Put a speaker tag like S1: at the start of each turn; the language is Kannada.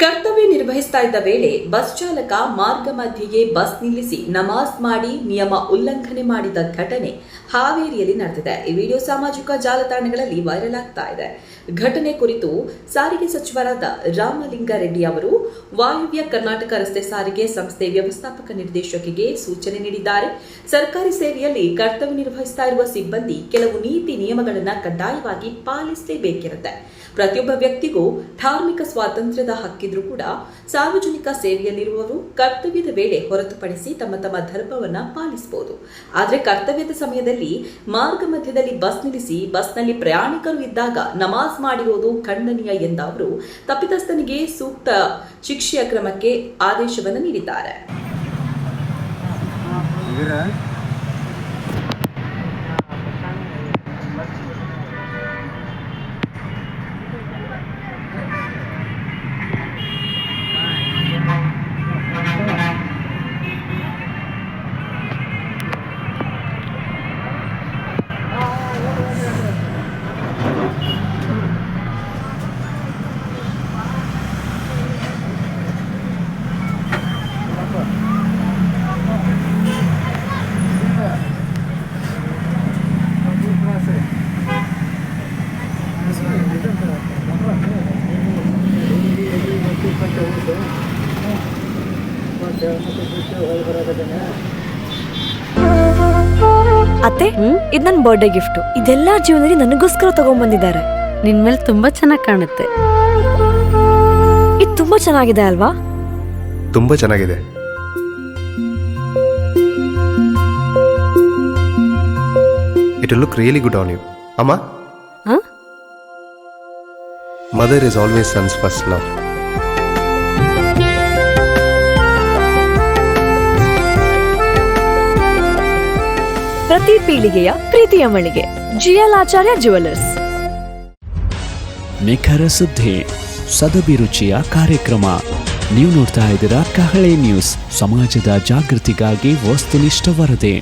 S1: ಕರ್ತವ್ಯ ನಿರ್ವಹಿಸ್ತಾ ಇದ್ದ ವೇಳೆ ಬಸ್ ಚಾಲಕ ಮಾರ್ಗ ಮಧ್ಯೆಯೇ ಬಸ್ ನಿಲ್ಲಿಸಿ ನಮಾಜ್ ಮಾಡಿ ನಿಯಮ ಉಲ್ಲಂಘನೆ ಮಾಡಿದ ಘಟನೆ ಹಾವೇರಿಯಲ್ಲಿ ನಡೆದಿದೆ. ಈ ವಿಡಿಯೋ ಸಾಮಾಜಿಕ ಜಾಲತಾಣಗಳಲ್ಲಿ ವೈರಲ್ ಆಗ್ತಾ ಇದೆ. ಘಟನೆ ಕುರಿತು ಸಾರಿಗೆ ಸಚಿವರಾದ ರಾಮಲಿಂಗಾರೆಡ್ಡಿ ಅವರು ವಾಯುವ್ಯ ಕರ್ನಾಟಕ ರಸ್ತೆ ಸಾರಿಗೆ ಸಂಸ್ಥೆ ವ್ಯವಸ್ಥಾಪಕ ನಿರ್ದೇಶಕಿಗೆ ಸೂಚನೆ ನೀಡಿದ್ದಾರೆ. ಸರ್ಕಾರಿ ಸೇವೆಯಲ್ಲಿ ಕರ್ತವ್ಯ ನಿರ್ವಹಿಸ್ತಾ ಇರುವ ಸಿಬ್ಬಂದಿ ಕೆಲವು ನೀತಿ ನಿಯಮಗಳನ್ನು ಕಡ್ಡಾಯವಾಗಿ ಪಾಲಿಸಲೇಬೇಕಿರುತ್ತೆ. ಪ್ರತಿಯೊಬ್ಬ ವ್ಯಕ್ತಿಗೂ ಧಾರ್ಮಿಕ ಸ್ವಾತಂತ್ರ್ಯದ ಹಕ್ಕಿದ್ರೂ ಕೂಡ ಸಾರ್ವಜನಿಕ ಸೇವೆಯಲ್ಲಿರುವವರು ಕರ್ತವ್ಯದ ವೇಳೆ ಹೊರತುಪಡಿಸಿ ತಮ್ಮ ಧರ್ಮವನ್ನ ಪಾಲಿಸಬಹುದು. ಆದರೆ ಕರ್ತವ್ಯದ ಸಮಯದಲ್ಲಿ ಮಾರ್ಗ ಮಧ್ಯದಲ್ಲಿ ಬಸ್ ನಿಲ್ಲಿಸಿ ಬಸ್ನಲ್ಲಿ ಪ್ರಯಾಣಿಕರು ಇದ್ದಾಗ ನಮಾಜ್ ಮಾಡಿರುವುದು ಖಂಡನೀಯ ಎಂದ ಅವರು ತಪ್ಪಿತಸ್ಥನಿಗೆ ಸೂಕ್ತ ಶಿಕ್ಷೆಯ ಕ್ರಮಕ್ಕೆ ಆದೇಶವನ್ನು ನೀಡಿದ್ದಾರೆ.
S2: ಅತ್ತೆ, ಇದು ನನ್ನ ಬರ್ಡೇ ಗಿಫ್ಟ್. ಇದೆಲ್ಲ ಜೀವನದಲ್ಲಿ ನನಗೋಸ್ಕರ ತಗೊಂಡ್ಬಂದಿದ್ದಾರೆ.
S3: ನಿನ್ ಮೇಲೆ ತುಂಬಾ ಚೆನ್ನಾಗಿ ಕಾಣುತ್ತೆ.
S2: ಇದು ತುಂಬಾ ಚೆನ್ನಾಗಿದೆ ಅಲ್ವಾ?
S4: ತುಂಬಾ ಚೆನ್ನಾಗಿದೆ. It will look really good on you. Amma?
S2: Huh?
S4: Mother is always son's first love.
S2: ಪ್ರತಿ ಪೀಳಿಗೆಯ ಪ್ರೀತಿಯ ಮಳಿಗೆ ಜಿಎಲ್ ಆಚಾರ್ಯ ಜ್ಯುವೆಲರ್ಸ್.
S5: ನಿಖರ ಸುದ್ದಿ, ಸದಭಿರುಚಿಯ ಕಾರ್ಯಕ್ರಮ. ನೀವು ನೋಡ್ತಾ ಇದ್ದೀರಾ ಕಹಳೆ ನ್ಯೂಸ್, ಸಮಾಜದ ಜಾಗೃತಿಗಾಗಿ ವಸ್ತುನಿಷ್ಠ ವರದಿ.